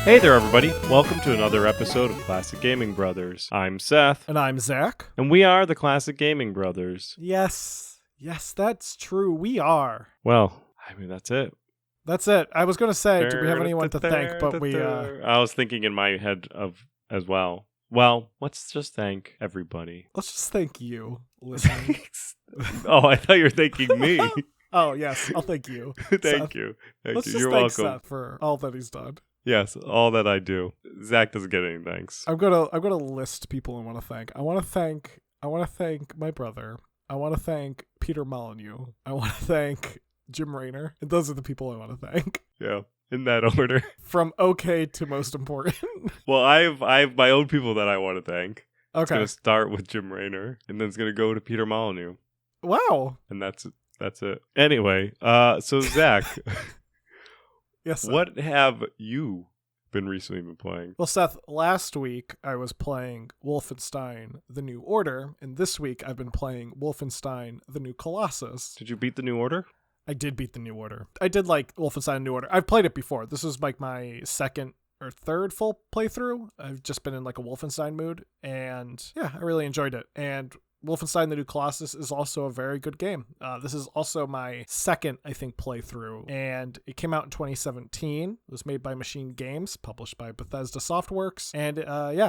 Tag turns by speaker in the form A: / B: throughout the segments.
A: Hey there, everybody. Welcome to another episode of Classic Gaming Brothers. I'm Seth.
B: And I'm Zach.
A: And we are the Classic Gaming Brothers.
B: Yes, that's true. We are.
A: Well, I mean, that's it.
B: That's it. I was going to say, do we have anyone to thank? But we...
A: I was thinking in my head of as well. Well, let's just thank everybody.
B: Let's just thank you, listening.
A: Oh, I thought you were thanking me.
B: Oh, yes. I'll thank you.
A: Thank you.
B: Let's just
A: You're
B: thank
A: welcome.
B: Seth for all that he's done.
A: Yes, all that I do. Zach doesn't get any thanks.
B: I'm gonna list people I want to thank. I want to thank my brother. I want to thank Peter Molyneux. I want to thank Jim Raynor. And those are the people I want to thank.
A: Yeah, in that order.
B: From okay to most important.
A: Well, I have my own people that I want to thank.
B: Okay.
A: It's going to start with Jim Raynor, and then it's going to go to Peter Molyneux.
B: Wow.
A: And that's it. Anyway, so Zach...
B: Yes, Seth.
A: What have you recently been playing?
B: Well, Seth, last week I was playing Wolfenstein: The New Order, and this week I've been playing Wolfenstein: The New Colossus.
A: Did you beat the New Order?
B: I did beat the New Order. I did like Wolfenstein: New Order. I've played it before. This was like my second or third full playthrough. I've just been in like a Wolfenstein mood, and yeah, I really enjoyed it. And Wolfenstein: The New Colossus is also a very good game. This is also my second, I think, playthrough, and it came out in 2017. It was made by Machine Games, published by Bethesda Softworks, and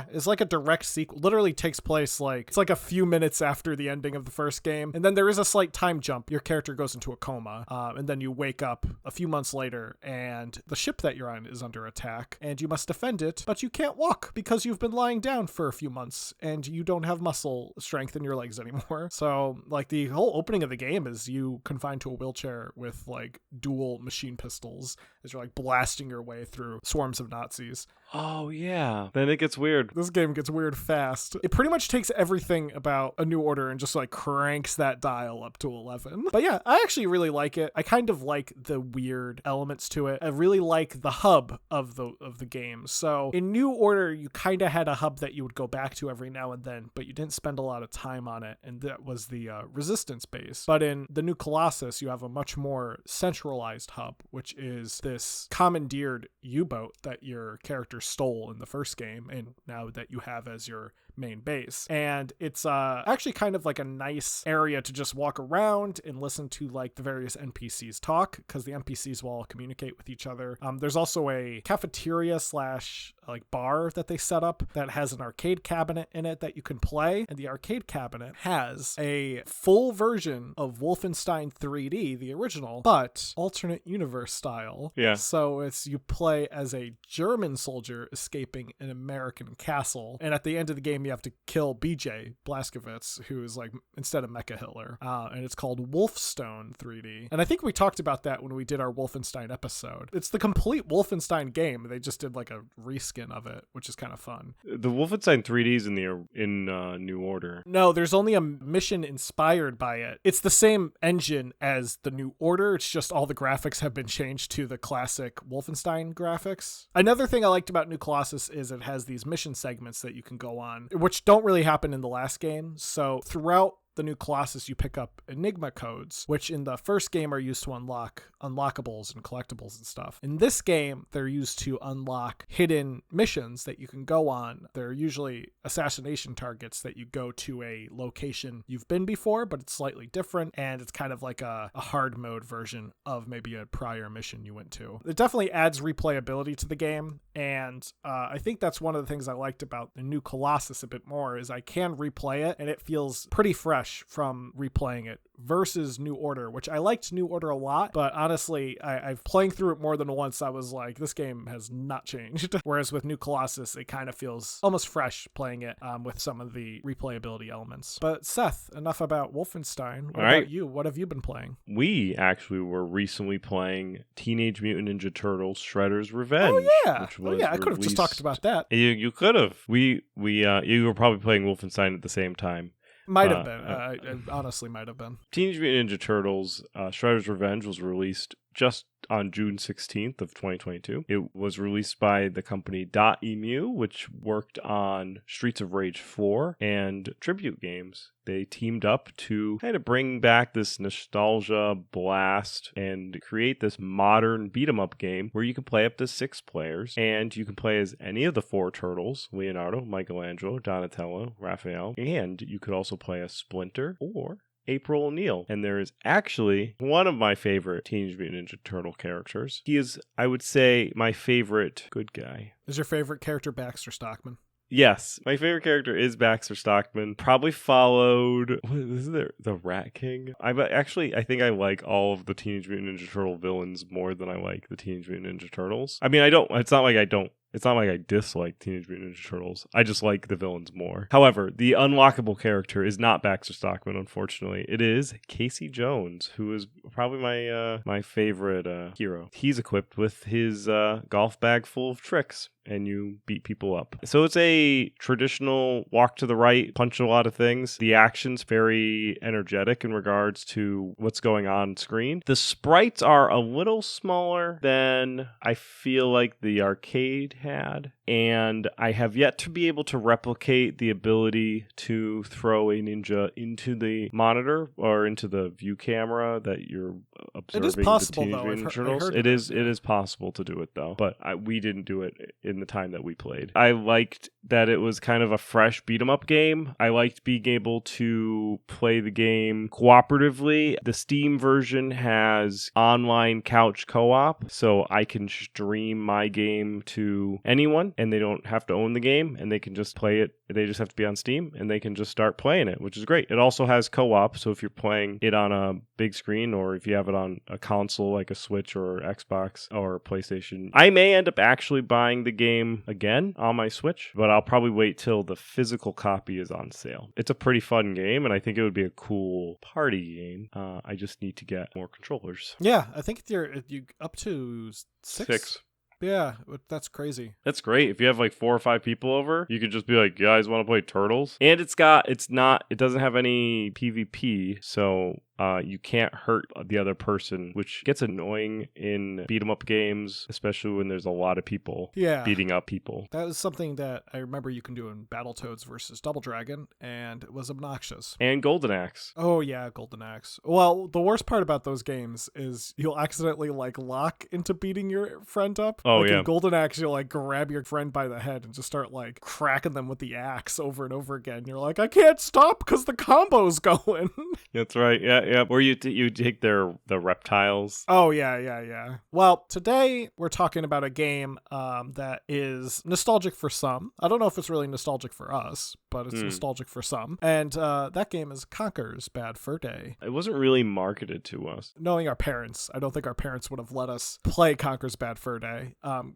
B: it's like a direct sequel. Literally takes place it's like a few minutes after the ending of the first game, and then there is a slight time jump. Your character goes into a coma, and then you wake up a few months later, and the ship that you're on is under attack, and you must defend it, but you can't walk because you've been lying down for a few months, and you don't have muscle strength in your legs anymore. So like the whole opening of the game is you confined to a wheelchair with like dual machine pistols as you're like blasting your way through swarms of Nazis.
A: Oh yeah. Then it gets weird.
B: This game gets weird fast. It pretty much takes everything about A New Order and just like cranks that dial up to 11. But yeah, I actually really like it. I kind of like the weird elements to it. I really like the hub of the game. So in New Order, you kind of had a hub that you would go back to every now and then, but you didn't spend a lot of time on it, and that was the resistance base. But in the New Colossus, you have a much more centralized hub, which is this commandeered U-boat that your character stole in the first game, and now that you have as your main base. And it's actually kind of like a nice area to just walk around and listen to like the various NPCs talk, because the NPCs will all communicate with each other. There's also a cafeteria slash like bar that they set up that has an arcade cabinet in it that you can play, and the arcade cabinet has a full version of Wolfenstein 3D, the original, but alternate universe style.
A: Yeah.
B: So you play as a German soldier escaping an American castle, and at the end of the game you have to kill BJ Blazkowicz, who is like instead of Mecha Hitler, and it's called Wolfstone 3D. And I think we talked about that when we did our Wolfenstein episode. It's the complete Wolfenstein game. They just did like a reskin of it, which is kind of fun.
A: The Wolfenstein 3D's in New Order.
B: No, there's only a mission inspired by it. It's the same engine as the New Order. It's just all the graphics have been changed to the classic Wolfenstein graphics. Another thing I liked about New Colossus is it has these mission segments that you can go on, which don't really happen in the last game. So throughout the New Colossus, you pick up Enigma codes, which in the first game are used to unlock unlockables and collectibles and stuff. In this game, they're used to unlock hidden missions that you can go on. They're usually assassination targets that you go to a location you've been before, but it's slightly different, and it's kind of like a hard mode version of maybe a prior mission you went to. It definitely adds replayability to the game, and I think that's one of the things I liked about the New Colossus a bit more, is I can replay it, and it feels pretty fresh from replaying it versus New Order, which I liked New Order a lot, but honestly, I've playing through it more than once. I was like, this game has not changed. Whereas with New Colossus, it kind of feels almost fresh playing it with some of the replayability elements. But Seth, enough about Wolfenstein. What about you? What have you been playing?
A: We actually were recently playing Teenage Mutant Ninja Turtles Shredder's Revenge.
B: Oh yeah,
A: which
B: I could have just talked about that.
A: You could have. You were probably playing Wolfenstein at the same time.
B: Might have been. I honestly might have been.
A: Teenage Mutant Ninja Turtles Shredder's Revenge was released just on June 16th of 2022. It was released by the company .emu, which worked on Streets of Rage 4 and Tribute games. They teamed up to kind of bring back this nostalgia blast and create this modern beat-em-up game where you can play up to 6 players, and you can play as any of the 4 turtles: Leonardo, Michelangelo, Donatello, Raphael, and you could also play as Splinter or April O'Neil. And there is actually one of my favorite Teenage Mutant Ninja Turtle characters. He is, I would say, my favorite good guy.
B: Is your favorite character Baxter Stockman?
A: Yes, my favorite character is Baxter Stockman. Probably followed, is it the Rat King? I think I like all of the Teenage Mutant Ninja Turtle villains more than I like the Teenage Mutant Ninja Turtles. I mean, it's not like I dislike Teenage Mutant Ninja Turtles. I just like the villains more. However, the unlockable character is not Baxter Stockman, unfortunately. It is Casey Jones, who is probably my favorite hero. He's equipped with his golf bag full of tricks, and you beat people up. So it's a traditional walk to the right, punch a lot of things. The action's very energetic in regards to what's going on screen. The sprites are a little smaller than I feel like the arcade had, and I have yet to be able to replicate the ability to throw a ninja into the monitor or into the view camera that you're observing.
B: It is possible,
A: the Teenage
B: though.
A: Mutant Ninja Turtles. It is possible to do it, though, but we didn't do it in the time that we played. I liked that it was kind of a fresh beat 'em up game. I liked being able to play the game cooperatively. The Steam version has online couch co-op, so I can stream my game to anyone, and they don't have to own the game, and they can just play it. They just have to be on Steam, and they can just start playing it, which is great. It also has co-op, so if you're playing it on a big screen, or if you have it on a console like a Switch or Xbox or PlayStation, I may end up actually buying the game again on my Switch, but I'll probably wait till the physical copy is on sale. It's a pretty fun game, and I think it would be a cool party game. I just need to get more controllers.
B: Yeah, I think you up to 6. Yeah, that's crazy.
A: That's great. If you have like 4 or 5 people over, you could just be like, you guys want to play Turtles? And it doesn't have any PvP, so you can't hurt the other person, which gets annoying in beat 'em up games, especially when there's a lot of people beating up people.
B: That is something that I remember you can do in Battletoads versus Double Dragon, and it was obnoxious.
A: And Golden Axe.
B: Oh yeah, Golden Axe. Well, the worst part about those games is you'll accidentally like lock into beating your friend up.
A: Oh
B: like
A: yeah.
B: In Golden Axe, you'll like grab your friend by the head and just start like cracking them with the axe over and over again. You're like, I can't stop because the combo's going.
A: That's right. Yeah. Or you take the reptiles.
B: Oh yeah. Well, today we're talking about a game that is nostalgic for some. I don't know if it's really nostalgic for us, but it's nostalgic for some. And that game is Conker's Bad Fur Day.
A: It wasn't really marketed to us.
B: Knowing our parents, I don't think our parents would have let us play Conker's Bad Fur Day,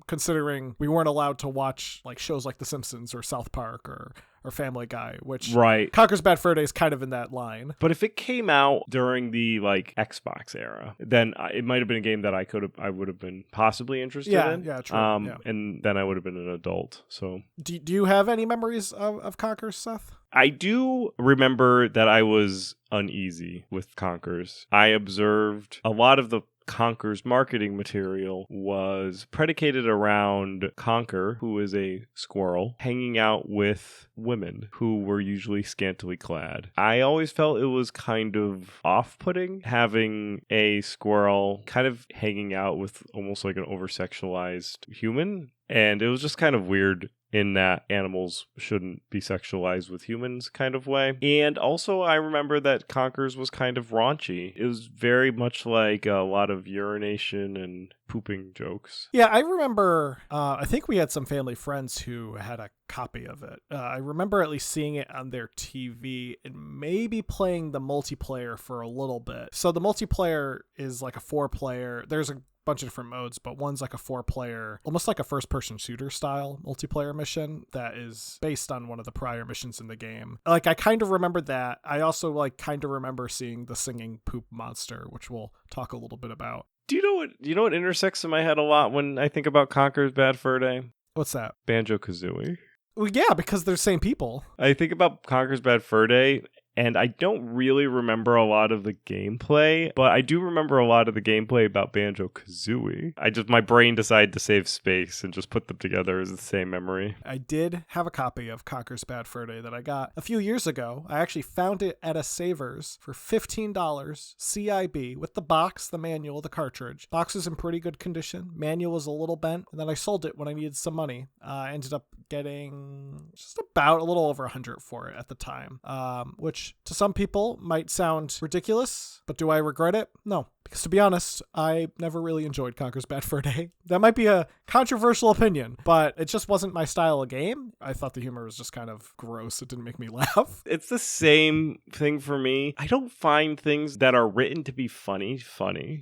B: considering we weren't allowed to watch like shows like The Simpsons or South Park or Family Guy, which Conker's Bad Fur Day is kind of in that line.
A: But if it came out during the like Xbox era, then it might have been a game that I would have been possibly interested in.
B: Yeah, true.
A: And then I would have been an adult. So
B: do you have any memories of Conker, Seth?
A: I do remember that I was uneasy with Conkers. I observed a lot of the Conker's marketing material was predicated around Conker, who is a squirrel, hanging out with women who were usually scantily clad. I always felt it was kind of off-putting having a squirrel kind of hanging out with almost like an over-sexualized human. And it was just kind of weird in that animals shouldn't be sexualized with humans kind of way. And also I remember that Conker's was kind of raunchy. It was very much like a lot of urination and pooping jokes.
B: Yeah, I remember, I think we had some family friends who had a copy of it. I remember at least seeing it on their TV and maybe playing the multiplayer for a little bit. So the multiplayer is like a 4-player. There's a bunch of different modes, but one's like a 4-player, almost like a first-person shooter style multiplayer mission that is based on one of the prior missions in the game. Like, I kind of remember that. I also like kind of remember seeing the singing poop monster, which we'll talk a little bit about.
A: Do you know what intersects in my head a lot when I think about Conker's Bad Fur Day?
B: What's that?
A: Banjo-Kazooie.
B: Well, yeah, because they're the same people.
A: I think about Conker's Bad Fur Day, and I don't really remember a lot of the gameplay, but I do remember a lot of the gameplay about Banjo-Kazooie. My brain decided to save space and just put them together as the same memory.
B: I did have a copy of Conker's Bad Fur Day that I got a few years ago. I actually found it at a Savers for $15 CIB with the box, the manual, the cartridge. Box is in pretty good condition. Manual was a little bent, and then I sold it when I needed some money. I ended up getting just about a little over 100 for it at the time, which to some people might sound ridiculous, but do I regret it? No. Because to be honest, I never really enjoyed Conker's Bad Fur Day. That might be a controversial opinion, but it just wasn't my style of game. I thought the humor was just kind of gross. It didn't make me laugh.
A: It's the same thing for me. I don't find things that are written to be funny.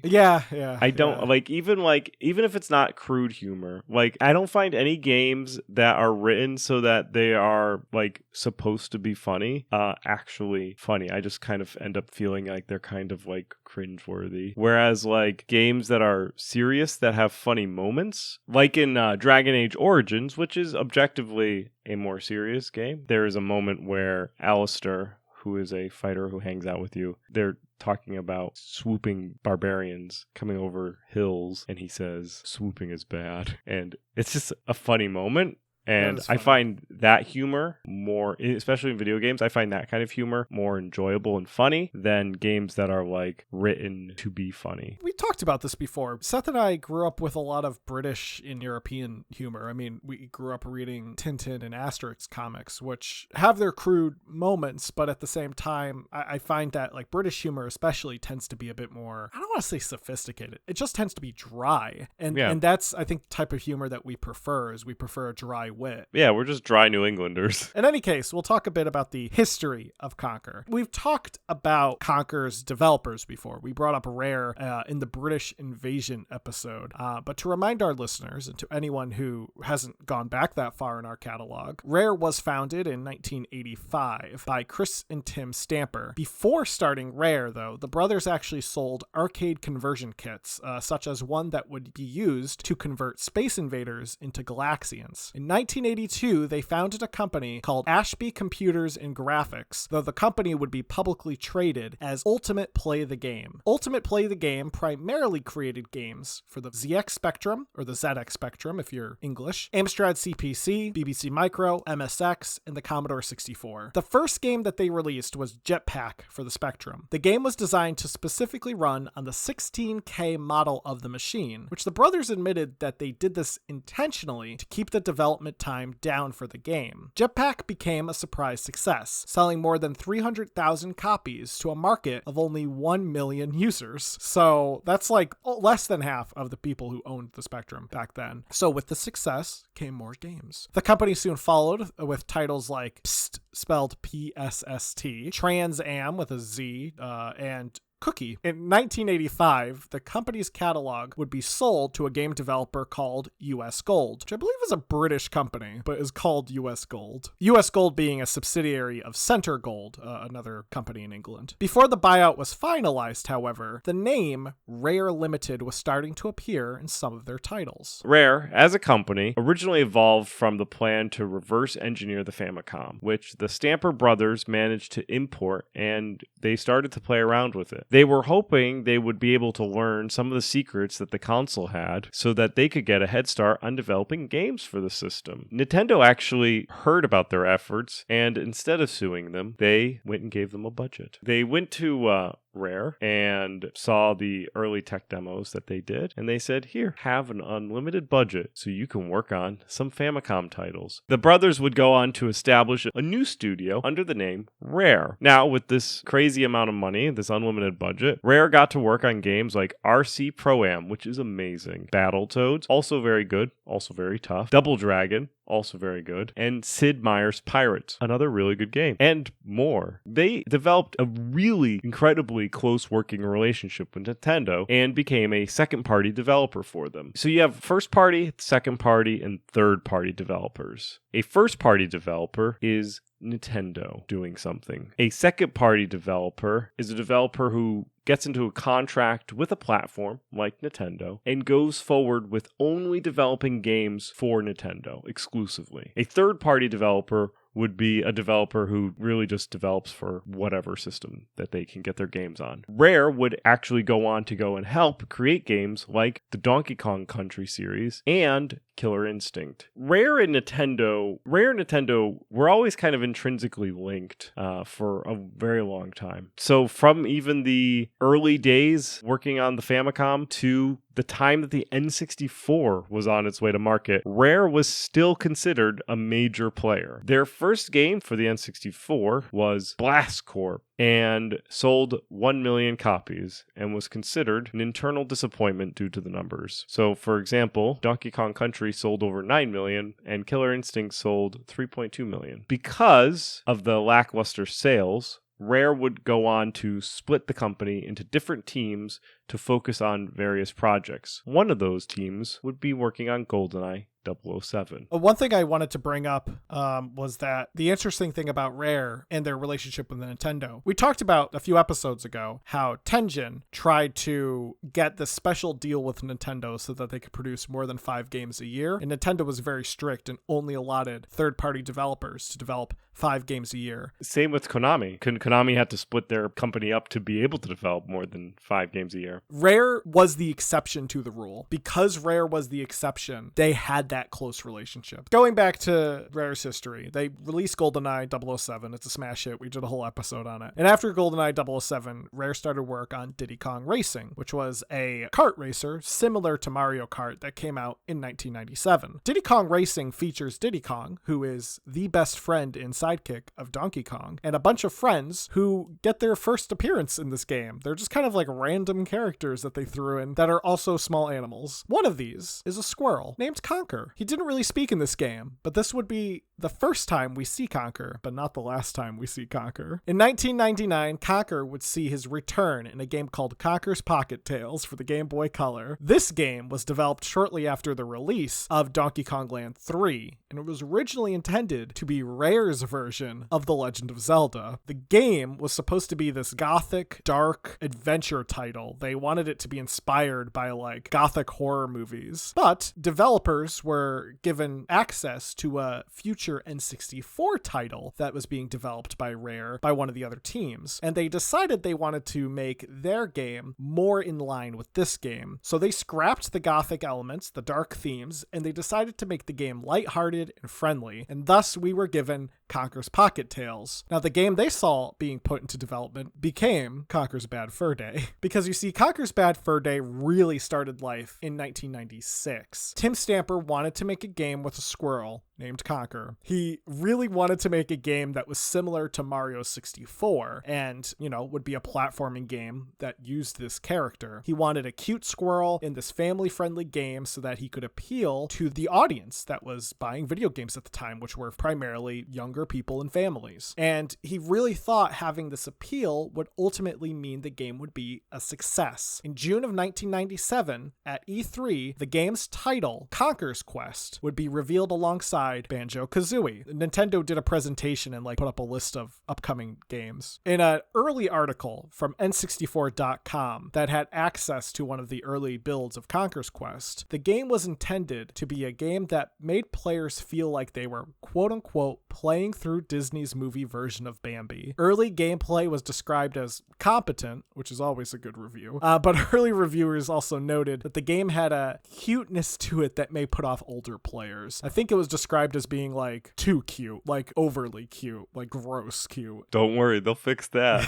B: Yeah.
A: I don't even if it's not crude humor. Like, I don't find any games that are written so that they are like supposed to be funny, actually funny. I just kind of end up feeling like they're kind of like cringeworthy. Whereas like games that are serious that have funny moments, like in Dragon Age Origins, which is objectively a more serious game, there is a moment where Alistair, who is a fighter who hangs out with you, they're talking about swooping barbarians coming over hills, and he says swooping is bad, and it's just a funny moment. And I find that humor more, especially in video games, I find that kind of humor more enjoyable and funny than games that are like written to be funny.
B: We talked about this before. Seth and I grew up with a lot of British and European humor. I mean, we grew up reading Tintin and Asterix comics, which have their crude moments, but at the same time, I find that like British humor especially tends to be a bit more, I don't want to say sophisticated. It just tends to be dry. And that's, I think, the type of humor that we prefer is we prefer a dry wit.
A: Yeah, we're just dry New Englanders.
B: In any case, we'll talk a bit about the history of Conker. We've talked about Conker's developers before. We brought up Rare in the British Invasion episode. But to remind our listeners and to anyone who hasn't gone back that far in our catalog, Rare was founded in 1985 by Chris and Tim Stamper. Before starting Rare, though, the brothers actually sold arcade conversion kits, such as one that would be used to convert Space Invaders into Galaxians. In 1982, they founded a company called Ashby Computers and Graphics, though the company would be publicly traded as Ultimate Play the Game. Ultimate Play the Game primarily created games for the ZX Spectrum, or the ZX Spectrum if you're English, Amstrad CPC, BBC Micro, MSX, and the Commodore 64. The first game that they released was Jetpack for the Spectrum. The game was designed to specifically run on the 16K model of the machine, which the brothers admitted that they did this intentionally to keep the development time down for the game. Jetpack became a surprise success, selling more than 300,000 copies to a market of only 1 million users. So that's like less than half of the people who owned the Spectrum back then. So with the success came more games. The company soon followed with titles like Psst, spelled PSST, Trans Am with a Z, and Cookie. In 1985, the company's catalog would be sold to a game developer called US Gold, which I believe is a British company, but is called US Gold. US Gold being a subsidiary of Center Gold, another company in England. Before the buyout was finalized, however, the name Rare Limited was starting to appear in some of their titles.
A: Rare, as a company, originally evolved from the plan to reverse engineer the Famicom, which the Stamper brothers managed to import, and they started to play around with it. They were hoping they would be able to learn some of the secrets that the console had so that they could get a head start on developing games for the system. Nintendo actually heard about their efforts, and instead of suing them, they went and gave them a budget. They went to Rare and saw the early tech demos that they did, and they said, here, have an unlimited budget so you can work on some Famicom titles. The brothers would go on to establish a new studio under the name Rare. Now, with this crazy amount of money, this unlimited budget, Rare got to work on games like RC Pro-Am, which is amazing. Battletoads, also very good, also very tough. Double Dragon, also very good, and Sid Meier's Pirates, another really good game, and more. They developed a really incredibly close working relationship with Nintendo and became a second-party developer for them. So you have first-party, second-party, and third-party developers. A first-party developer is Nintendo doing something. A second-party developer is a developer who gets into a contract with a platform like Nintendo and goes forward with only developing games for Nintendo exclusively. A third-party developer would be a developer who really just develops for whatever system that they can get their games on. Rare would actually go on to go and help create games like the Donkey Kong Country series and Killer Instinct. Rare and Nintendo were always kind of intrinsically linked for a very long time. So from even the early days working on the Famicom to the time that the N64 was on its way to market, Rare was still considered a major player. Their first game for the N64 was Blast Corp and sold 1 million copies and was considered an internal disappointment due to the numbers. So, for example, Donkey Kong Country sold over 9 million and Killer Instinct sold 3.2 million. Because of the lackluster sales, Rare would go on to split the company into different teams to focus on various projects. One of those teams would be working on GoldenEye 007.
B: One thing I wanted to bring up was that the interesting thing about Rare and their relationship with Nintendo. We talked about a few episodes ago how Tengen tried to get this special deal with Nintendo so that they could produce more than 5 games a year. And Nintendo was very strict and only allotted third-party developers to develop 5 games a year.
A: Same with Konami. Konami had to split their company up to be able to develop more than 5 games a year.
B: Rare was the exception to the rule. Because Rare was the exception, they had that close relationship. Going back to Rare's history, they released GoldenEye 007. It's a smash hit. We did a whole episode on it. And after GoldenEye 007, Rare started work on Diddy Kong Racing, which was a kart racer similar to Mario Kart that came out in 1997. Diddy Kong Racing features Diddy Kong, who is the best friend and sidekick of Donkey Kong, and a bunch of friends who get their first appearance in this game. They're just kind of like random characters that they threw in that are also small animals. One of these is a squirrel named Conker. He didn't really speak in this game, but this would be the first time we see Conker, but not the last time we see Conker. In 1999, Conker would see his return in a game called Conker's Pocket Tales for the Game Boy Color. This game was developed shortly after the release of Donkey Kong Land 3, and it was originally intended to be Rare's version of The Legend of Zelda. The game was supposed to be this gothic, dark adventure title. They wanted it to be inspired by like gothic horror movies, but developers were given access to a future N64 title that was being developed by Rare by one of the other teams, and they decided they wanted to make their game more in line with this game. So they scrapped the gothic elements, the dark themes, and they decided to make the game lighthearted and friendly, and thus we were given Conker's Pocket Tales. Now, the game they saw being put into development became Conker's Bad Fur Day, because you see, Conker's Bad Fur Day really started life in 1996. Tim Stamper wanted to make a game with a squirrel named Conker. He really wanted to make a game that was similar to Mario 64 and, would be a platforming game that used this character. He wanted a cute squirrel in this family-friendly game so that he could appeal to the audience that was buying video games at the time, which were primarily younger people and families. And he really thought having this appeal would ultimately mean the game would be a success. In June of 1997, at E3, the game's title, Conker's Quest, would be revealed alongside Banjo-Kazooie. Nintendo did a presentation and put up a list of upcoming games. In an early article from N64.com that had access to one of the early builds of Conker's Quest, the game was intended to be a game that made players feel like they were quote-unquote playing through Disney's movie version of Bambi. Early gameplay was described as competent, which is always a good review, but early reviewers also noted that the game had a cuteness to it that may put off older players. I think it was described described as being like too cute, like overly cute, like gross cute.
A: Don't worry, they'll fix that.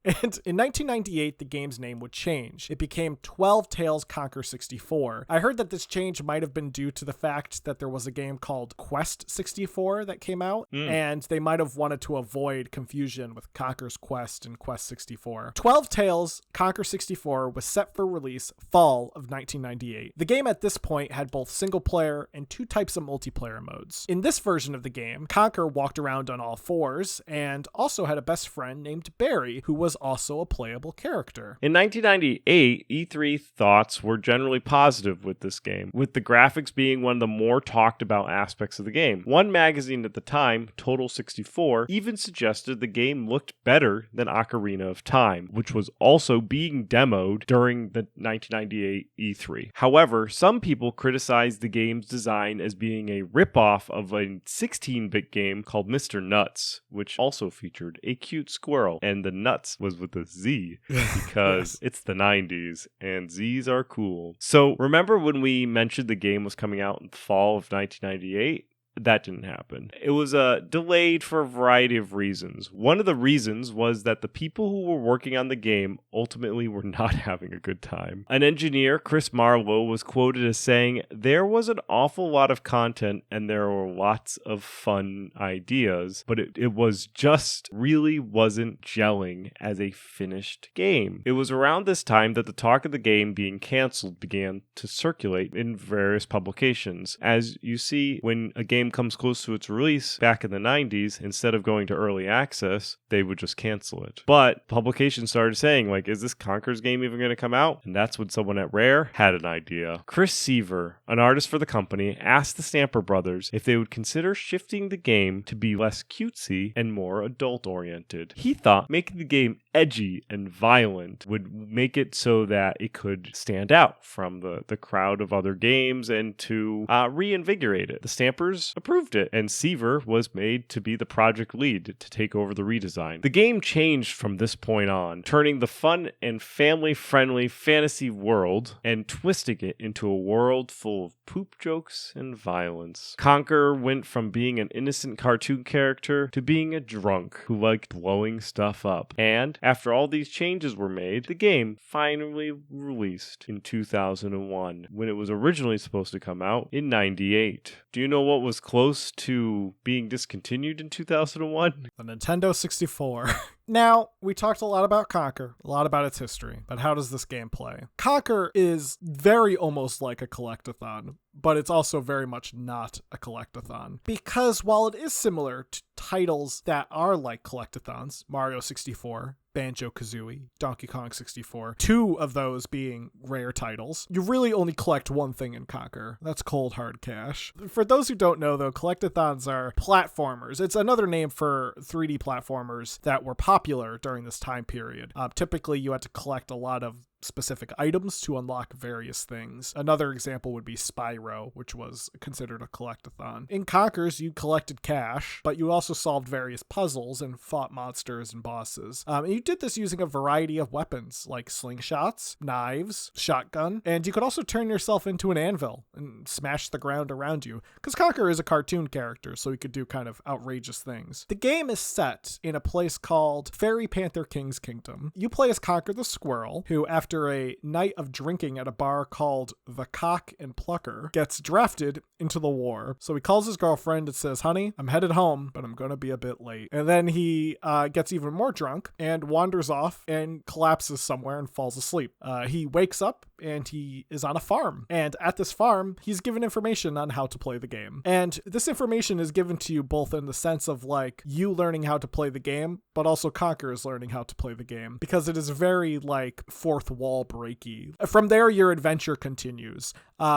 B: And in 1998, the game's name would change. It became 12 Tales Conker 64. I heard that this change might have been due to the fact that there was a game called Quest 64 that came out, and they might have wanted to avoid confusion with Conker's Quest and Quest 64. 12 Tales Conker 64 was set for release fall of 1998. The game at this point had both single player and 2 types of multiplayer modes. In this version of the game, Conker walked around on all 4s and also had a best friend named Barry, who was also a playable character.
A: In 1998, E3 thoughts were generally positive with this game, with the graphics being one of the more talked about aspects of the game. One magazine at the time, Total 64, even suggested the game looked better than Ocarina of Time, which was also being demoed during the 1998 E3. However, some people criticized the game's design as being a ripoff of a 16-bit game called Mr. Nuts, which also featured a cute squirrel, and the nuts was with a Z because it's the 90s and Z's are cool. So remember when we mentioned the game was coming out in the fall of 1998? That didn't happen. It was delayed for a variety of reasons. One of the reasons was that the people who were working on the game ultimately were not having a good time. An engineer, Chris Marlowe, was quoted as saying, "There was an awful lot of content and there were lots of fun ideas, but it was just really wasn't gelling as a finished game." It was around this time that the talk of the game being canceled began to circulate in various publications. As you see, when a game comes close to its release back in the 90s, instead of going to early access, they would just cancel it. But publications started saying, like, is this Conker's game even going to come out? And that's when someone at Rare had an idea. Chris Seaver, an artist for the company, asked the Stamper Brothers if they would consider shifting the game to be less cutesy and more adult-oriented. He thought making the game edgy and violent would make it so that it could stand out from the crowd of other games and to reinvigorate it. The Stampers approved it, and Seaver was made to be the project lead to take over the redesign. The game changed from this point on, turning the fun and family-friendly fantasy world and twisting it into a world full of poop jokes and violence. Conker went from being an innocent cartoon character to being a drunk who liked blowing stuff up. And after all these changes were made, the game finally released in 2001, when it was originally supposed to come out in 98. Do you know what was close to being discontinued in 2001?
B: The Nintendo 64. Now, we talked a lot about Conker, a lot about its history, but how does this game play? Conker is very almost like a collectathon, but it's also very much not a collectathon. Because while it is similar to titles that are like collectathons, Mario 64, Banjo-Kazooie, Donkey Kong 64, 2 of those being rare titles, you really only collect one thing in Conker. That's cold hard cash. For those who don't know, though, collectathons are platformers. It's another name for 3D platformers that were popular during this time period. Typically, you had to collect a lot of specific items to unlock various things. Another example would be Spyro, which was considered a collectathon. In Conkers, you collected cash, but you also solved various puzzles and fought monsters and bosses. And you did this using a variety of weapons, like slingshots, knives, shotgun, and you could also turn yourself into an anvil and smash the ground around you, because Conker is a cartoon character, so he could do kind of outrageous things. The game is set in a place called Fairy Panther King's Kingdom. You play as Conker the Squirrel, who, after a night of drinking at a bar called The Cock and Plucker, gets drafted into the war. So he calls his girlfriend and says, "Honey, I'm headed home, but I'm gonna be a bit late." And then he gets even more drunk and wanders off and collapses somewhere and falls asleep. He wakes up and he is on a farm. And at this farm, he's given information on how to play the game. And this information is given to you both in the sense of like you learning how to play the game, but also Conker is learning how to play the game, because it is very like fourth wall breaky. From there, your adventure continues.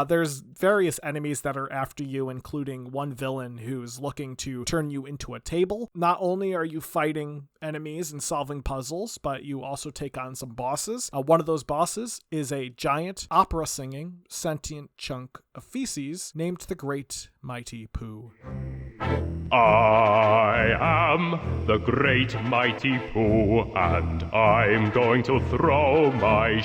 B: There's various enemies that are after you, including one villain who's looking to turn you into a table. Not only are you fighting enemies and solving puzzles, but you also take on some bosses. One of those bosses is a giant opera-singing sentient chunk of feces named the Great Mighty Pooh.
C: I am the Great Mighty Pooh, and I'm going to throw my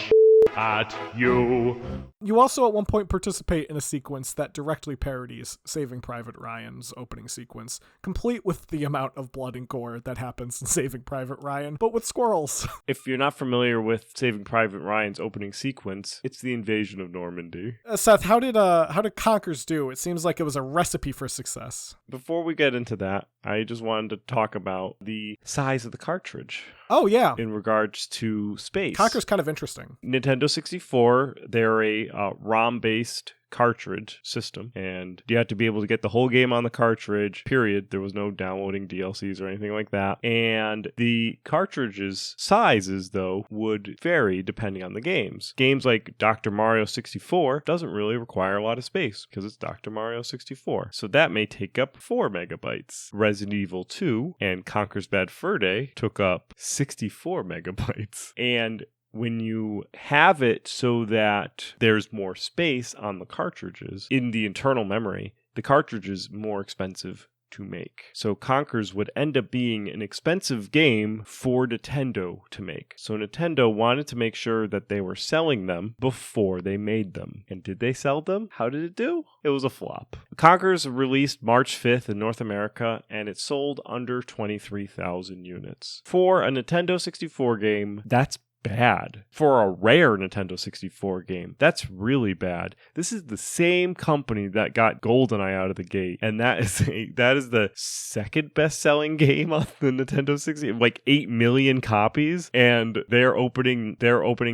C: at you.
B: You also at one point participate in a sequence that directly parodies Saving Private Ryan's opening sequence, complete with the amount of blood and gore that happens in Saving Private Ryan, but with squirrels.
A: If you're not familiar with Saving Private Ryan's opening sequence, it's the invasion of Normandy.
B: Seth, how did Conkers do? It seems like it was a recipe for success.
A: Before we get into that, I just wanted to talk about the size of the cartridge.
B: Oh, yeah.
A: In regards to space.
B: Conker's kind of interesting.
A: Nintendo 64, they're a ROM-based cartridge system, and you had to be able to get the whole game on the cartridge, period. There was no downloading DLCs or anything like that. And the cartridge's sizes, though, would vary depending on the games. Games like Dr. Mario 64 doesn't really require a lot of space because it's Dr. Mario 64. So that may take up 4 megabytes. Resident Evil 2 and Conker's Bad Fur Day took up 64 megabytes. And when you have it so that there's more space on the cartridges in the internal memory, the cartridge is more expensive to make. So Conkers would end up being an expensive game for Nintendo to make. So Nintendo wanted to make sure that they were selling them before they made them. And did they sell them? How did it do? It was a flop. Conkers released March 5th in North America, and it sold under 23,000 units. For a Nintendo 64 game, that's bad. For a rare Nintendo 64 game, that's really bad. This is the same company that got GoldenEye out of the gate, and that is the second best-selling game on the Nintendo 64, like 8 million copies, and their opening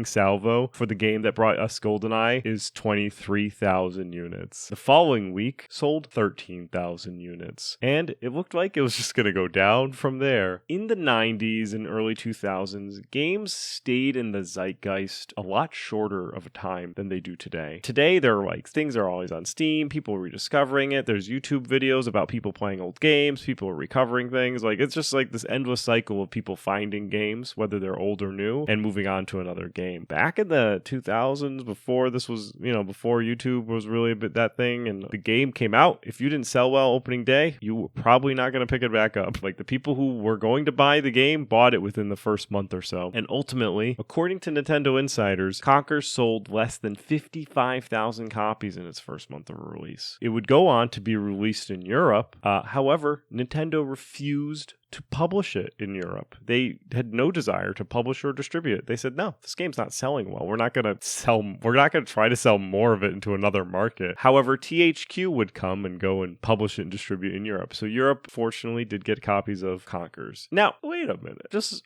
A: salvo for the game that brought us GoldenEye is 23,000 units. The following week sold 13,000 units, and it looked like it was just going to go down from there. In the 90s and early 2000s, games stayed in the zeitgeist a lot shorter of a time than they do today. Today, they're like, things are always on Steam, people are rediscovering it, there's YouTube videos about people playing old games, people are recovering things, like it's just like this endless cycle of people finding games, whether they're old or new, and moving on to another game. Back in the 2000s, before this was, before YouTube was really a bit that thing, and the game came out, if you didn't sell well opening day, you were probably not going to pick it back up. Like the people who were going to buy the game bought it within the first month or so. And ultimately, according to Nintendo insiders, Conker sold less than 55,000 copies in its first month of release. It would go on to be released in Europe. However, Nintendo refused to publish it in Europe. They had no desire to publish or distribute it. They said, no, this game's not selling well. We're not going to try to sell more of it into another market. However, THQ would come and go and publish it and distribute in Europe. So Europe, fortunately, did get copies of Conkers. Now, wait a minute. Just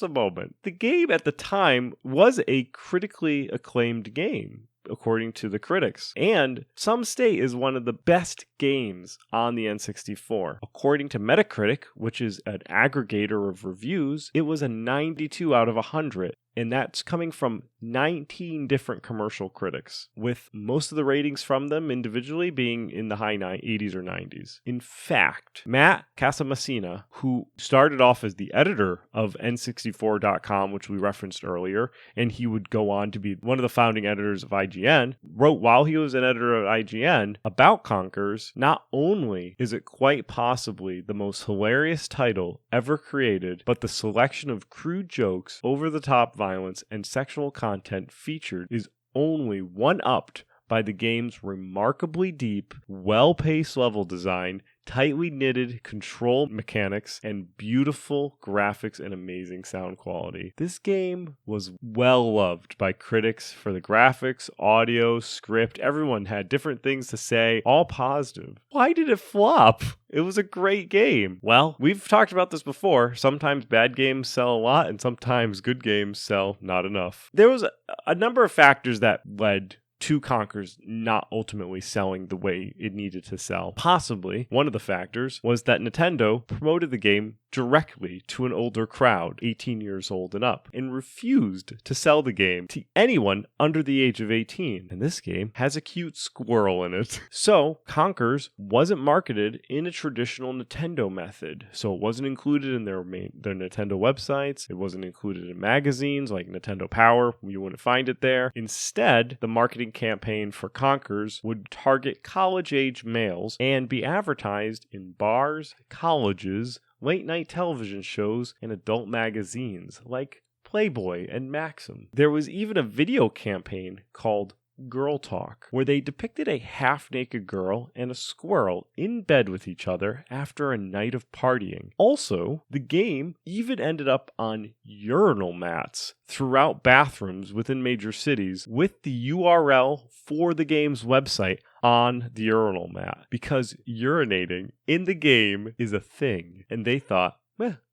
A: a moment. The game at the time was a critically acclaimed game, according to the critics, and some state is one of the best games on the N64. According to Metacritic, which is an aggregator of reviews, it was a 92 out of 100. And that's coming from 19 different commercial critics, with most of the ratings from them individually being in the high 80s or 90s. In fact, Matt Casamassina, who started off as the editor of N64.com, which we referenced earlier, and he would go on to be one of the founding editors of IGN, wrote while he was an editor at IGN about Conkers, not only is it quite possibly the most hilarious title ever created, but the selection of crude jokes, over-the-top violence, and sexual content featured is only one-upped by the game's remarkably deep, well-paced level design, tightly knitted control mechanics, and beautiful graphics and amazing sound quality. This game was well loved by critics for the graphics, audio, script. Everyone had different things to say, all positive. Why did it flop? It was a great game. Well, we've talked about this before. Sometimes bad games sell a lot, and sometimes good games sell not enough. There was a number of factors that led to Conkers not ultimately selling the way it needed to sell. Possibly, one of the factors was that Nintendo promoted the game directly to an older crowd, 18 years old and up, and refused to sell the game to anyone under the age of 18. And this game has a cute squirrel in it. So, Conkers wasn't marketed in a traditional Nintendo method. So it wasn't included in their Nintendo websites. It wasn't included in magazines like Nintendo Power. You wouldn't find it there. Instead, the marketing campaign for Conkers would target college-age males and be advertised in bars, colleges, late-night television shows, and adult magazines like Playboy and Maxim. There was even a video campaign called Girl Talk, where they depicted a half-naked girl and a squirrel in bed with each other after a night of partying. Also, the game even ended up on urinal mats throughout bathrooms within major cities with the URL for the game's website on the urinal mat, because urinating in the game is a thing, and they thought,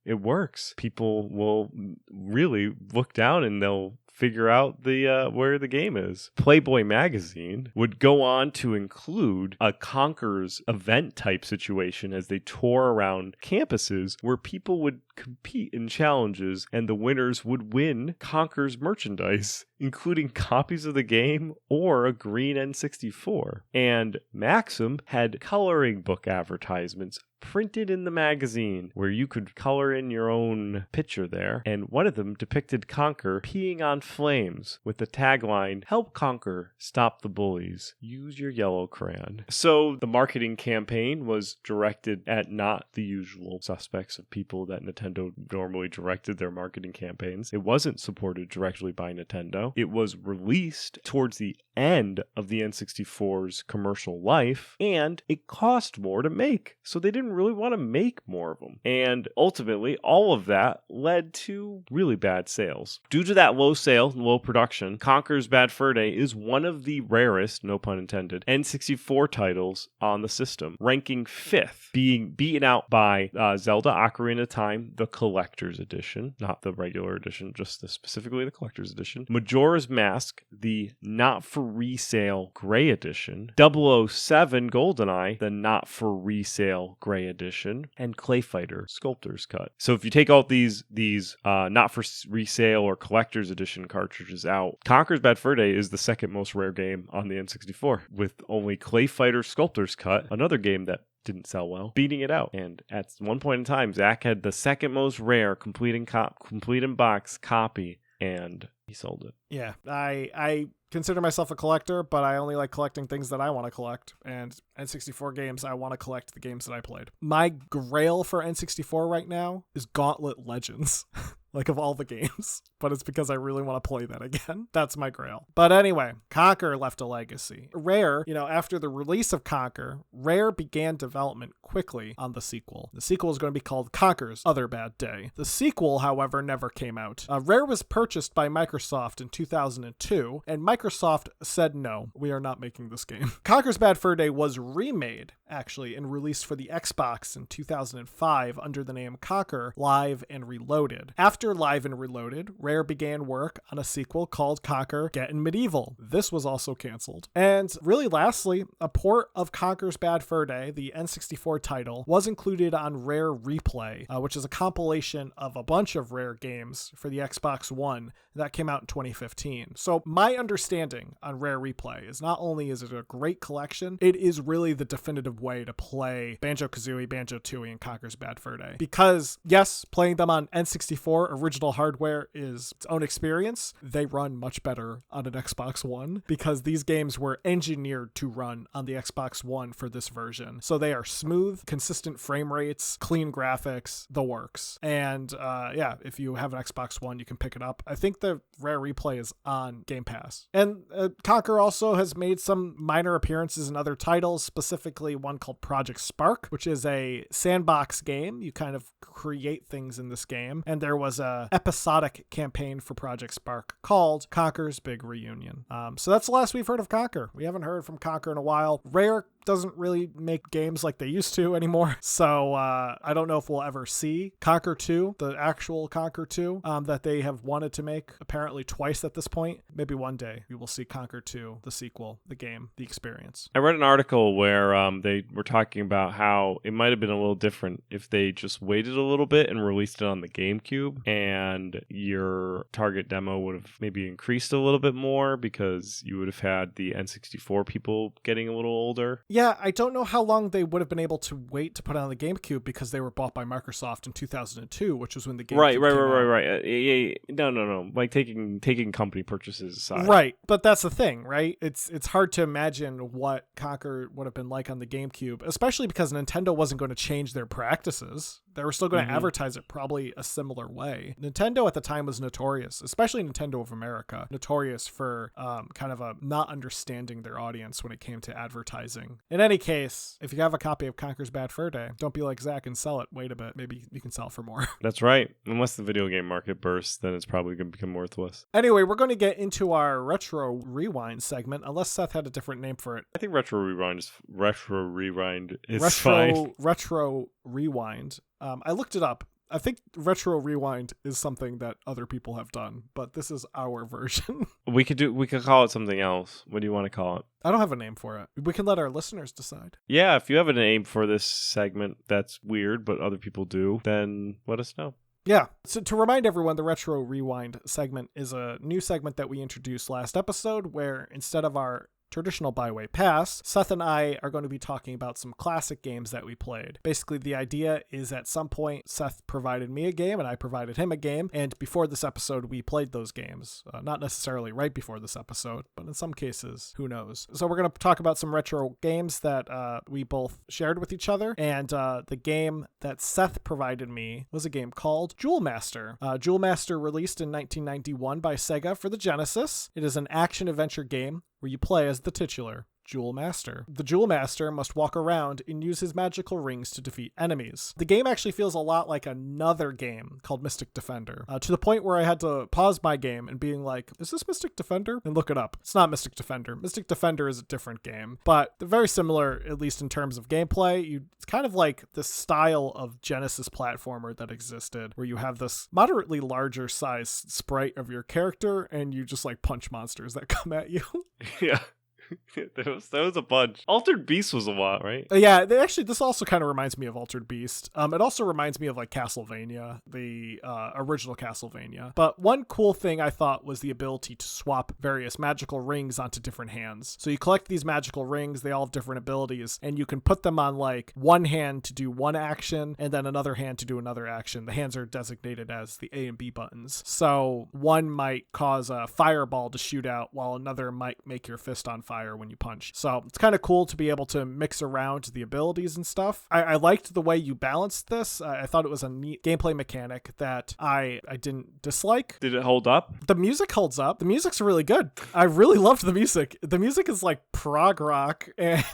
A: it works. People will really look down and they'll figure out the where the game is. Playboy magazine would go on to include a Conker's event type situation as they tour around campuses where people would compete in challenges and the winners would win Conker's merchandise, including copies of the game or a green N64. And Maxim had coloring book advertisements printed in the magazine where you could color in your own picture there, and one of them depicted Conker peeing on flames with the tagline, "Help Conker, stop the bullies, use your yellow crayon." So the marketing campaign was directed at not the usual suspects of people that Nintendo normally directed their marketing campaigns. It wasn't supported directly by Nintendo. It was released towards the end of the N64's commercial life, and it cost more to make, so they didn't really want to make more of them. And ultimately, all of that led to really bad sales. Due to that low sale and low production, Conker's Bad Fur Day is one of the rarest, no pun intended, N64 titles on the system, ranking 5th, being beaten out by Zelda Ocarina of Time, the Collector's Edition, not the regular edition, just specifically the Collector's Edition, Majora's Mask, the not-for-resale Gray Edition, 007 GoldenEye, the not-for-resale Gray Edition, and Clay Fighter Sculptor's Cut. So if you take all these not-for-resale or Collector's Edition cartridges out, Conker's Bad Fur Day is the second most rare game on the N64, with only Clay Fighter Sculptor's Cut, another game that didn't sell well, beating it out. And at one point in time, Zach had the second most rare complete in box copy, and he sold it.
B: Yeah, I consider myself a collector, but I only like collecting things that I want to collect. And N64 games, I want to collect the games that I played. My grail for N64 right now is Gauntlet Legends. Like, of all the games, but it's because I really want to play that again. That's my grail. But anyway, Conker left a legacy. Rare, after the release of Conker, Rare began development quickly on the sequel. The sequel is going to be called Conker's Other Bad Day. The sequel, however, never came out. Rare was purchased by Microsoft in 2002, and Microsoft said, no, we are not making this game. Conker's Bad Fur Day was remade, actually, and released for the Xbox in 2005 under the name Conker Live and Reloaded. After Live and Reloaded, Rare began work on a sequel called Conker Gettin' Medieval. This was also canceled. And really lastly, a port of Conker's Bad Fur Day, the N64 title, was included on Rare Replay, which is a compilation of a bunch of Rare games for the Xbox One that came out in 2015. So my understanding on Rare Replay is not only is it a great collection, it is really the definitive way to play Banjo-Kazooie, Banjo-Tooie, and Conker's Bad Fur Day. Because yes, playing them on N64 original hardware is its own experience. They run much better on an Xbox One because these games were engineered to run on the Xbox One for this version. So they are smooth, consistent frame rates, clean graphics, the works. And if you have an Xbox One, you can pick it up. I think the Rare Replay is on Game Pass. And Conker also has made some minor appearances in other titles, specifically one called Project Spark, which is a sandbox game. You kind of create things in this game. And there was a episodic campaign for Project Spark called Conker's Big Reunion. So that's the last we've heard of Conker. We haven't heard from Conker in a while. Rare doesn't really make games like they used to anymore. So I don't know if we'll ever see Conker 2, the actual Conker 2 that they have wanted to make apparently twice at this point. Maybe one day we will see Conker 2, the sequel, the game, the experience.
A: I read an article where they were talking about how it might have been a little different if they just waited a little bit and released it on the GameCube, and your target demo would have maybe increased a little bit more because you would have had the N64 people getting a little older.
B: Yeah, I don't know how long they would have been able to wait to put it on the GameCube because they were bought by Microsoft in 2002, which was when the GameCube came out.
A: Right. No. Like taking company purchases aside.
B: Right, but that's the thing, right? It's hard to imagine what Conker would have been like on the GameCube, especially because Nintendo wasn't going to change their practices. They were still going to advertise it probably a similar way. Nintendo at the time was notorious, especially Nintendo of America, notorious for kind of a not understanding their audience when it came to advertising. In any case, if you have a copy of Conker's Bad Fur Day, don't be like Zach and sell it. Wait a bit. Maybe you can sell it for more.
A: That's right. Unless the video game market bursts, then it's probably going to become worthless.
B: Anyway, we're going to get into our Retro Rewind segment, unless Seth had a different name for it.
A: I think Retro Rewind is fine.
B: Retro Rewind. I looked it up. I think Retro Rewind is something that other people have done, but this is our version.
A: We could call it something else. What do you want to call it?
B: I don't have a name for it. We can let our listeners decide.
A: Yeah, if you have a name for this segment that's weird, but other people do, then let us know.
B: Yeah. So to remind everyone, the Retro Rewind segment is a new segment that we introduced last episode, where instead of our traditional Byway Pass, Seth and I are going to be talking about some classic games that we played. Basically, the idea is at some point, Seth provided me a game and I provided him a game, and before this episode, we played those games. Not necessarily right before this episode, but in some cases, who knows. So we're going to talk about some retro games that we both shared with each other, and the game that Seth provided me was a game called Jewel Master. Jewel Master released in 1991 by Sega for the Genesis. It is an action-adventure game where you play as the titular Jewel Master. The Jewel Master must walk around and use his magical rings to defeat enemies. The game actually feels a lot like another game called Mystic Defender, to the point where I had to pause my game and being like, is this Mystic Defender? And look it up. It's not Mystic Defender. Mystic Defender is a different game, but they're very similar, at least in terms of gameplay. It's kind of like the style of Genesis platformer that existed, where you have this moderately larger size sprite of your character and you just like punch monsters that come at you.
A: Yeah. There was a bunch. Altered Beast was a lot, right?
B: Yeah, this also kind of reminds me of Altered Beast. It also reminds me of like Castlevania, the original Castlevania. But one cool thing I thought was the ability to swap various magical rings onto different hands. So you collect these magical rings, they all have different abilities, and you can put them on like one hand to do one action and then another hand to do another action. The hands are designated as the A and B buttons. So one might cause a fireball to shoot out while another might make your fist on fire when you punch. So it's kind of cool to be able to mix around the abilities and stuff. I liked the way you balanced this. I thought it was a neat gameplay mechanic that I didn't dislike.
A: Did it hold up?
B: The music holds up. The music's really good. I really loved the music. The music is like prog rock, and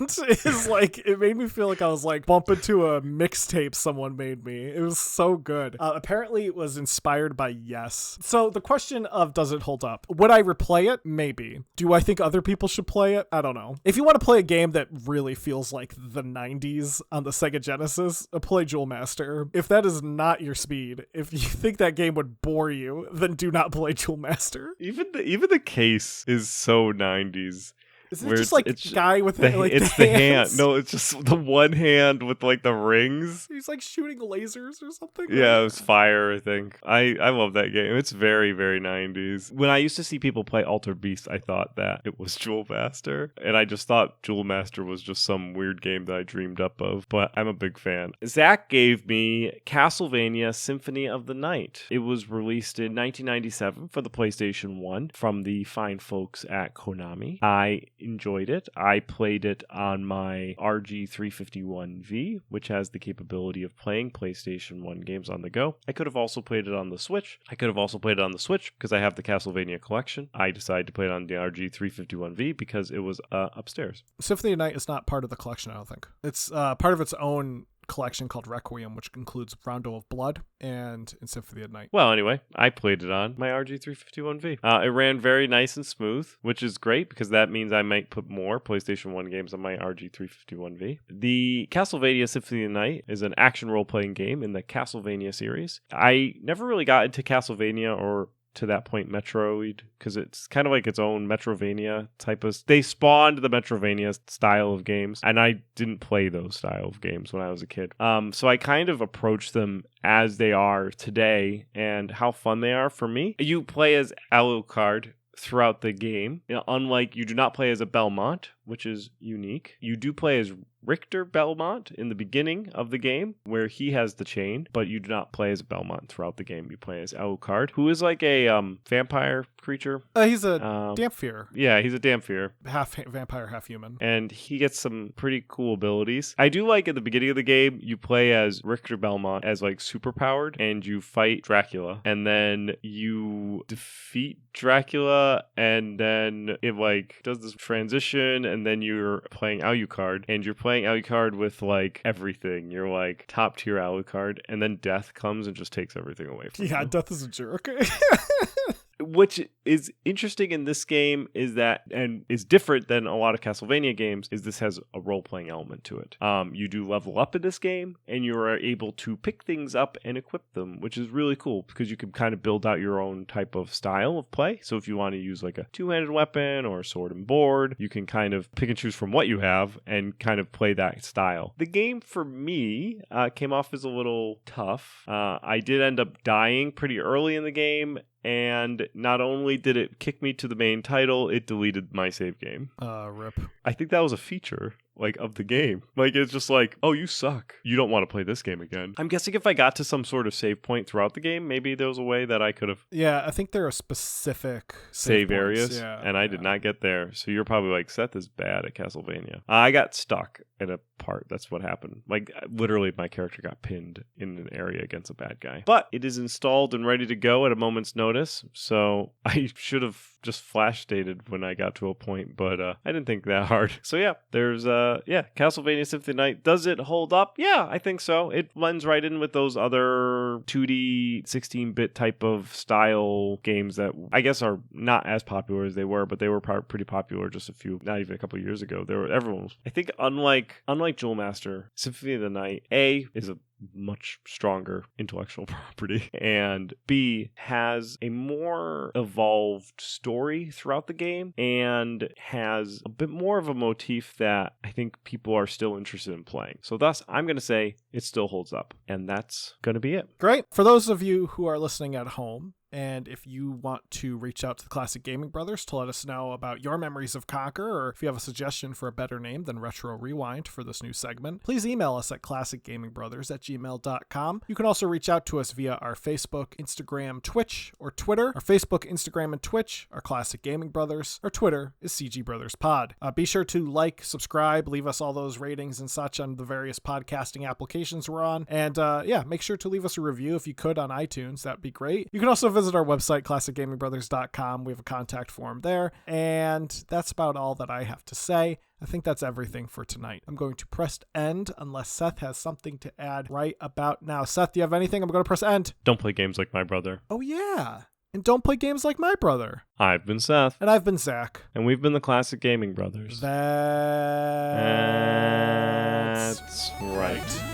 B: is like, it made me feel like I was like bumping to a mixtape someone made me. It was so good. Apparently it was inspired by Yes. So the question of does it hold up? Would I replay it? Maybe. Do I think other people should play it? I don't know. If you want to play a game that really feels like the 90s on the Sega Genesis, play Jewel Master. If that is not your speed, if you think that game would bore you, then do not play Jewel Master.
A: Even the case is so 90s.
B: Isn't it just like a guy with the
A: hand? No, it's just the one hand with like the rings.
B: He's like shooting lasers or something.
A: Yeah, it was fire, I think. I love that game. It's very, very 90s. When I used to see people play Altered Beast, I thought that it was Jewel Master. And I just thought Jewel Master was just some weird game that I dreamed up of. But I'm a big fan. Zach gave me Castlevania Symphony of the Night. It was released in 1997 for the PlayStation 1 from the fine folks at Konami. I enjoyed it. I played it on my RG351V, which has the capability of playing PlayStation 1 games on the go. I could have also played it on the Switch. Because I have the Castlevania collection. I decided to play it on the RG351V because it was upstairs.
B: Symphony of the Night is not part of the collection, I don't think. It's part of its own collection called Requiem, which includes Rondo of Blood and Symphony of the Night.
A: Well, anyway, I played it on my RG351V. It ran very nice and smooth, which is great because that means I might put more PlayStation 1 games on my RG351V. The Castlevania Symphony of the Night is an action role-playing game in the Castlevania series. I never really got into Castlevania or to that point Metroid, because it's kind of like its own Metrovania type of... They spawned the Metrovania style of games, and I didn't play those style of games when I was a kid. So I kind of approached them as they are today, and how fun they are for me. You play as Alucard throughout the game. You know, unlike, you do not play as a Belmont, which is unique. You do play as Richter Belmont in the beginning of the game, where he has the chain, but you do not play as Belmont throughout the game. You play as Alucard, who is like a vampire creature.
B: He's a Damphere.
A: Yeah, he's a Damphere.
B: Half vampire, half human.
A: And he gets some pretty cool abilities. I do like at the beginning of the game, you play as Richter Belmont as like superpowered, and you fight Dracula, and then you defeat Dracula, and then it like does this transition, and then you're playing Alucard, and you're playing Alucard with like everything. You're like top tier Alucard, and then death comes and just takes everything away from you.
B: Yeah, death is a jerk.
A: Which is interesting in this game is that, and is different than a lot of Castlevania games, is this has a role-playing element to it. You do level up in this game, and you are able to pick things up and equip them, which is really cool because you can kind of build out your own type of style of play. So if you want to use like a two-handed weapon or a sword and board, you can kind of pick and choose from what you have and kind of play that style. The game for me came off as a little tough. I did end up dying pretty early in the game, and not only did it kick me to the main title, it deleted my save game.
B: Rip.
A: I think that was a feature, like, of the game. Like, it's just like, oh, you suck. You don't want to play this game again. I'm guessing if I got to some sort of save point throughout the game, maybe there was a way that I could have...
B: Yeah, I think there are specific
A: save
B: points.
A: areas, and I did not get there. So you're probably like, Seth is bad at Castlevania. I got stuck in a part. That's what happened. Like, literally, my character got pinned in an area against a bad guy. But it is installed and ready to go at a moment's notice, so I should have just flash stated when I got to a point, but I didn't think that hard. So yeah, there's Castlevania Symphony of the Night. Does it hold up? Yeah, I think so. It blends right in with those other 2D 16-bit type of style games that I guess are not as popular as they were, but they were pretty popular just not even a couple years ago. Everyone was, I think, unlike Jewel Master, Symphony of the Night, A, is a much stronger intellectual property, and B, has a more evolved story throughout the game and has a bit more of a motif that I think people are still interested in playing. So thus, I'm going to say it still holds up, and that's going to be it.
B: Great. For those of you who are listening at home, and if you want to reach out to the Classic Gaming Brothers to let us know about your memories of Conker, or if you have a suggestion for a better name than Retro Rewind for this new segment, please email us at classicgamingbrothers@gmail.com. You can also reach out to us via our Facebook, Instagram, Twitch, or Twitter. Our Facebook, Instagram, and Twitch are Classic Gaming Brothers. Our Twitter is CG Brothers Pod. Be sure to like, subscribe, leave us all those ratings and such on the various podcasting applications we're on. And make sure to leave us a review if you could on iTunes. That'd be great. You can also visit our website, classicgamingbrothers.com. We have a contact form there. And that's about all that I have to say. I think that's everything for tonight. I'm going to press end unless Seth has something to add right about now. Seth, do you have anything? I'm going to press end.
A: Don't play games like my brother.
B: Oh, yeah. And don't play games like my brother.
A: I've been Seth.
B: And I've been Zach.
A: And we've been the Classic Gaming Brothers.
B: That's
A: right.